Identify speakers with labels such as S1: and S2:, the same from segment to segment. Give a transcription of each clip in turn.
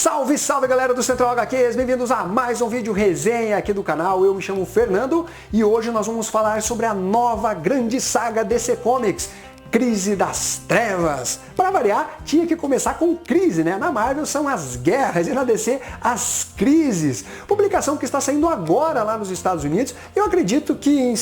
S1: Salve, salve galera do Central HQs, bem-vindos a mais um vídeo resenha aqui do canal. Eu me chamo Fernando e hoje nós vamos falar sobre a nova grande saga DC Comics, Crise das Trevas. Para variar, tinha que começar com crise, né? Na Marvel são as guerras e na DC as crises. Publicação que está saindo agora lá nos Estados Unidos. Eu acredito que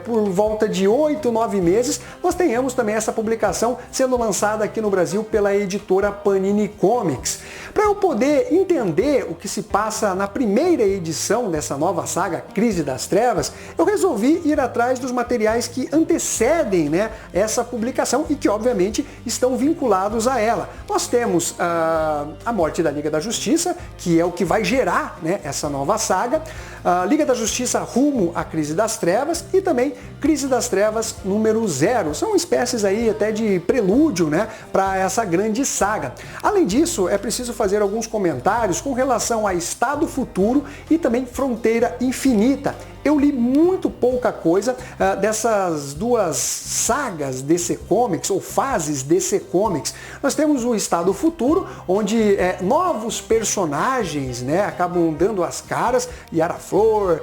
S1: por volta de 8, 9 meses nós tenhamos também essa publicação sendo lançada aqui no Brasil pela editora Panini Comics. Para eu poder entender o que se passa na primeira edição dessa nova saga, Crise das Trevas, eu resolvi ir atrás dos materiais que antecedem, né, essa publicação e que obviamente estão vinculados a ela. Nós temos a morte da Liga da Justiça, que é o que vai gerar, né, essa nova saga, a Liga da Justiça rumo à Crise das Trevas e também Crise das Trevas número 0. São espécies aí até de prelúdio, né, para essa grande saga. Além disso, é preciso fazer alguns comentários com relação a Estado Futuro e também Fronteira Infinita. Eu li muito pouca coisa dessas duas sagas DC Comics, ou fases DC Comics. Nós temos o Estado Futuro, onde novos personagens, né, acabam dando as caras, Yara Flor,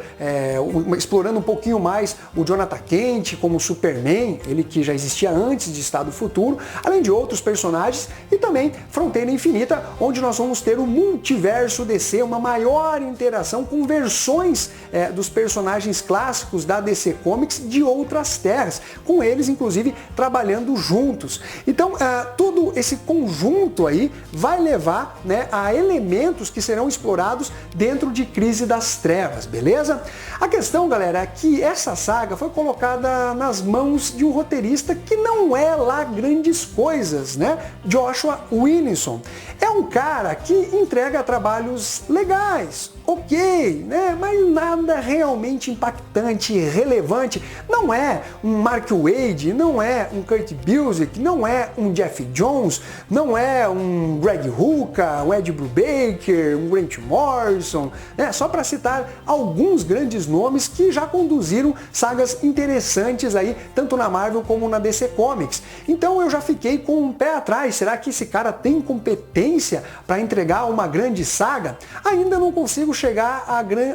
S1: explorando um pouquinho mais o Jonathan Kent como Superman, ele que já existia antes de Estado Futuro, além de outros personagens, e também Fronteira Infinita, onde nós vamos ter o multiverso DC, uma maior interação com versões dos personagens clássicos da DC Comics de outras terras, com eles inclusive trabalhando juntos. Então todo esse conjunto aí vai levar, né, a elementos que serão explorados dentro de Crise das Trevas, beleza? A questão, galera, é que essa saga foi colocada nas mãos de um roteirista que não é lá grandes coisas, né? Joshua Williamson. É um cara que entrega trabalhos legais, ok, né? Mas nada realmente impactante, relevante. Não é um Mark Waid, não é um Kurt Busiek, não é um Jeff Jones, não é um Greg Rucka, um Ed Brubaker, um Grant Morrison, né? Só para citar alguns grandes nomes que já conduziram sagas interessantes aí, tanto na Marvel como na DC Comics. Então eu já fiquei com um pé atrás. Será que esse cara tem competência para entregar uma grande saga? Ainda não consigo chegar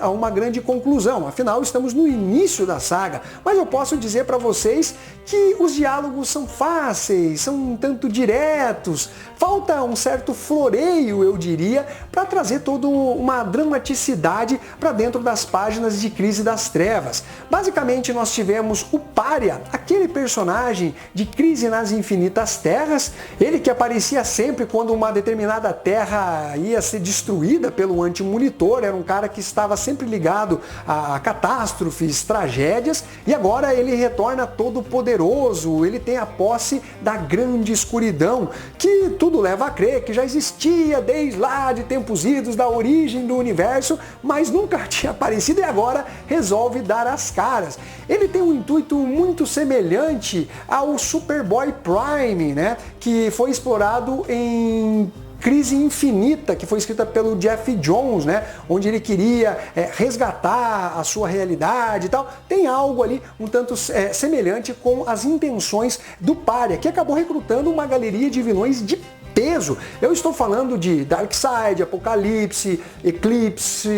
S1: a uma grande conclusão, afinal estamos no início da saga, mas eu posso dizer para vocês que os diálogos são fáceis, são um tanto diretos, falta um certo floreio, eu diria, para trazer toda uma dramaticidade para dentro das páginas de Crise das Trevas. Basicamente nós tivemos o Pária, aquele personagem de Crise nas Infinitas Terras, ele que aparecia sempre quando uma determinada terra ia ser destruída pelo Anti-Monitor, era um cara que estava sempre ligado a catástrofes, tragédias, e agora ele retorna todo poderoso, ele tem a posse da grande escuridão, que tudo leva a crer que já existia desde lá de tempos idos, da origem do universo, mas nunca tinha aparecido e agora resolve dar as caras. Ele tem um intuito muito semelhante ao Superboy Prime, né, que foi explorado em Crise Infinita, que foi escrita pelo Jeff Jones, né, onde ele queria resgatar a sua realidade e tal. Tem algo ali um tanto semelhante com as intenções do Pária, que acabou recrutando uma galeria de vilões de peso. Eu estou falando de Darkseid, Apocalipse, Eclipso,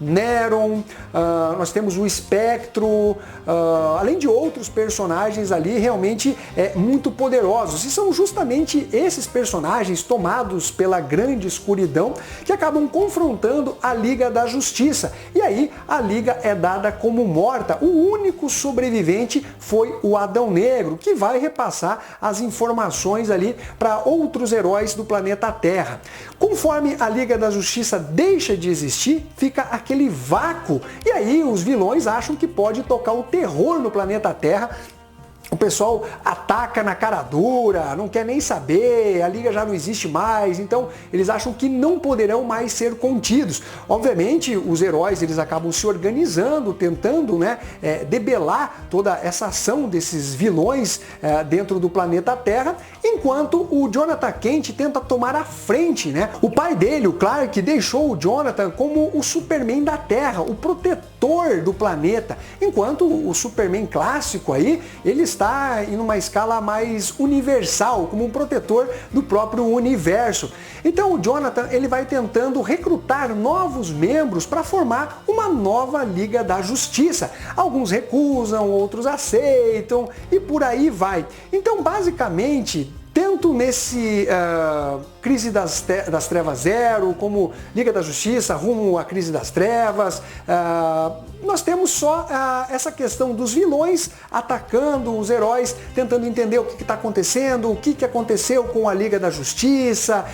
S1: Neron, nós temos o Espectro, além de outros personagens ali realmente muito poderosos. E são justamente esses personagens tomados pela grande escuridão que acabam confrontando a Liga da Justiça. E aí a Liga é dada como morta. O único sobrevivente foi o Adão Negro, que vai repassar as informações ali para outros heróis do planeta Terra. Conforme a Liga da Justiça deixa de existir, fica aquele vácuo, e aí os vilões acham que pode tocar o terror no planeta Terra. O pessoal ataca na cara dura, não quer nem saber, a Liga já não existe mais, então eles acham que não poderão mais ser contidos. Obviamente, os heróis eles acabam se organizando, tentando, né, debelar toda essa ação desses vilões dentro do planeta Terra, enquanto o Jonathan Kent tenta tomar a frente, né? O pai dele, o Clark, deixou o Jonathan como o Superman da Terra, o protetor protetor do planeta, enquanto o Superman clássico aí, ele está em uma escala mais universal, como um protetor do próprio universo. Então o Jonathan, ele vai tentando recrutar novos membros para formar uma nova Liga da Justiça. Alguns recusam, outros aceitam e por aí vai. Então, basicamente, tanto nesse Crise das Trevas Zero, como Liga da Justiça, rumo à Crise das Trevas, nós temos só essa questão dos vilões atacando os heróis, tentando entender o que está acontecendo, o que aconteceu com a Liga da Justiça,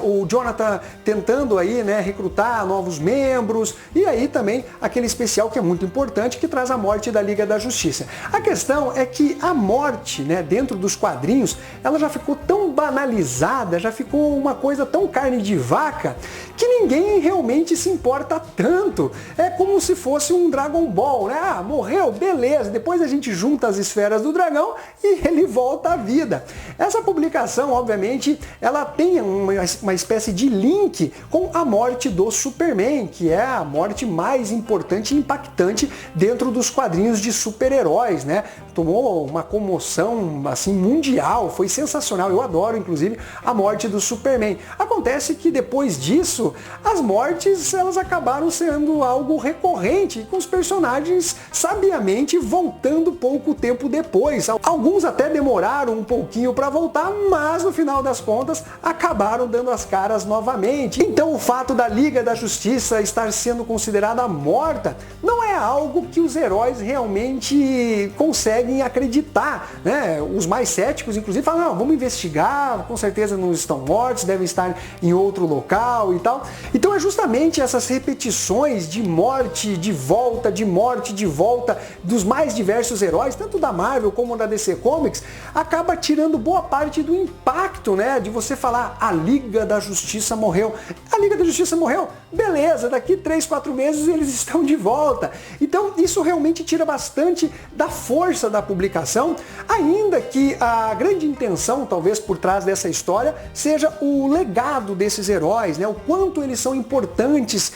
S1: o Jonathan tentando aí, né, recrutar novos membros, e aí também aquele especial que é muito importante, que traz a morte da Liga da Justiça. A questão é que a morte, né, dentro dos quadrinhos, ela já ficou tão banalizada, já ficou uma coisa tão carne de vaca, que ninguém realmente se importa tanto. É como se fosse um Dragon Ball, né? Ah, morreu, beleza, depois a gente junta as esferas do dragão e ele volta à vida. Essa publicação, obviamente, ela tem uma espécie de link com a morte do Superman, que é a morte mais importante e impactante dentro dos quadrinhos de super-heróis, né? Tomou uma comoção assim mundial, foi sensacional, eu adoro inclusive a morte do Superman. Acontece que depois disso, as mortes elas acabaram sendo algo recorrente, com os personagens sabiamente voltando pouco tempo depois. Alguns até demoraram um pouquinho para voltar, mas no final das contas acabaram dando as caras novamente. Então o fato da Liga da Justiça estar sendo considerada morta não é algo que os heróis realmente conseguem acreditar, né? Os mais céticos inclusive falam, não, vamos investigar, com certeza não estão mortos, devem estar em outro local e tal. Então é justamente essas repetições de morte, de volta, de morte, de volta dos mais diversos heróis, tanto da Marvel como da DC Comics, acaba tirando boa parte do impacto, né, de você falar a Liga da Justiça morreu. A Liga da Justiça morreu? Beleza, daqui 3, 4 meses eles estão de volta. Então isso realmente tira bastante da força da publicação, ainda que a grande intenção, talvez por trás dessa história, seja o legado desses heróis, né? O quanto eles são importantes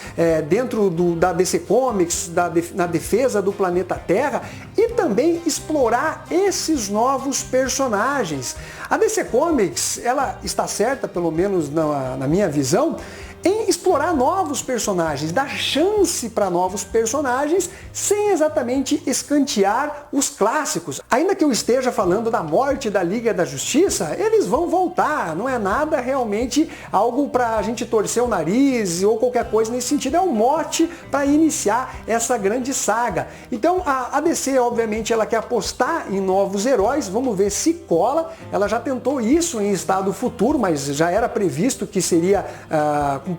S1: dentro da DC Comics, na defesa do planeta Terra, e também explorar esses novos personagens. A DC Comics, ela está certa, pelo menos na minha visão, em explorar novos personagens, dar chance para novos personagens, sem exatamente escantear os clássicos. Ainda que eu esteja falando da morte da Liga da Justiça, eles vão voltar, não é nada realmente algo para a gente torcer o nariz ou qualquer coisa nesse sentido, é um mote para iniciar essa grande saga. Então a DC, obviamente, ela quer apostar em novos heróis, vamos ver se cola. Ela já tentou isso em Estado Futuro, mas já era previsto que seria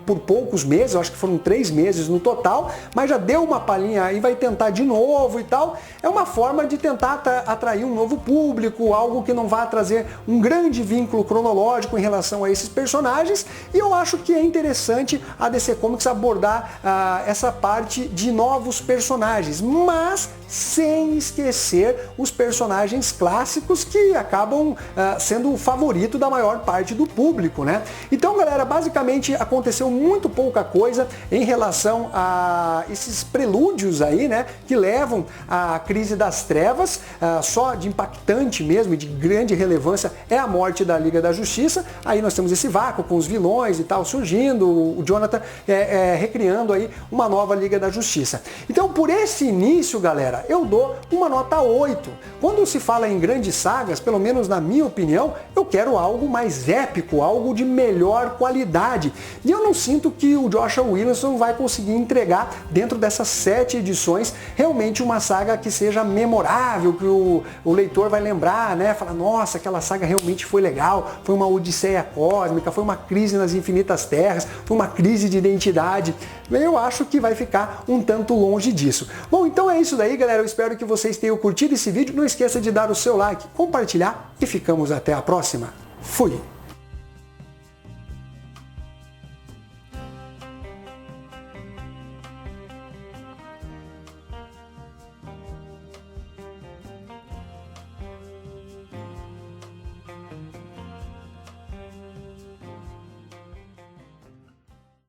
S1: por poucos meses, eu acho que foram 3 meses no total, mas já deu uma palhinha e vai tentar de novo e tal. É uma forma de tentar atrair um novo público, algo que não vá trazer um grande vínculo cronológico em relação a esses personagens, e eu acho que é interessante a DC Comics abordar essa parte de novos personagens, mas sem esquecer os personagens clássicos que acabam sendo o favorito da maior parte do público, né? Então, galera, basicamente aconteceu muito pouca coisa em relação a esses prelúdios aí, né, que levam à Crise das Trevas. Só de impactante mesmo e de grande relevância é a morte da Liga da Justiça. Aí nós temos esse vácuo com os vilões e tal surgindo, o Jonathan recriando aí uma nova Liga da Justiça. Então, por esse início, galera, eu dou uma nota 8. Quando se fala em grandes sagas, pelo menos na minha opinião, eu quero algo mais épico, algo de melhor qualidade. E eu não sinto que o Joshua Williamson vai conseguir entregar dentro dessas 7 edições realmente uma saga que seja memorável, que o leitor vai lembrar, né? Falar, nossa, aquela saga realmente foi legal, foi uma odisseia cósmica, foi uma crise nas infinitas terras, foi uma crise de identidade. Eu acho que vai ficar um tanto longe disso. Bom, então é isso daí, galera. Eu espero que vocês tenham curtido esse vídeo. Não esqueça de dar o seu like, compartilhar e ficamos até a próxima. Fui!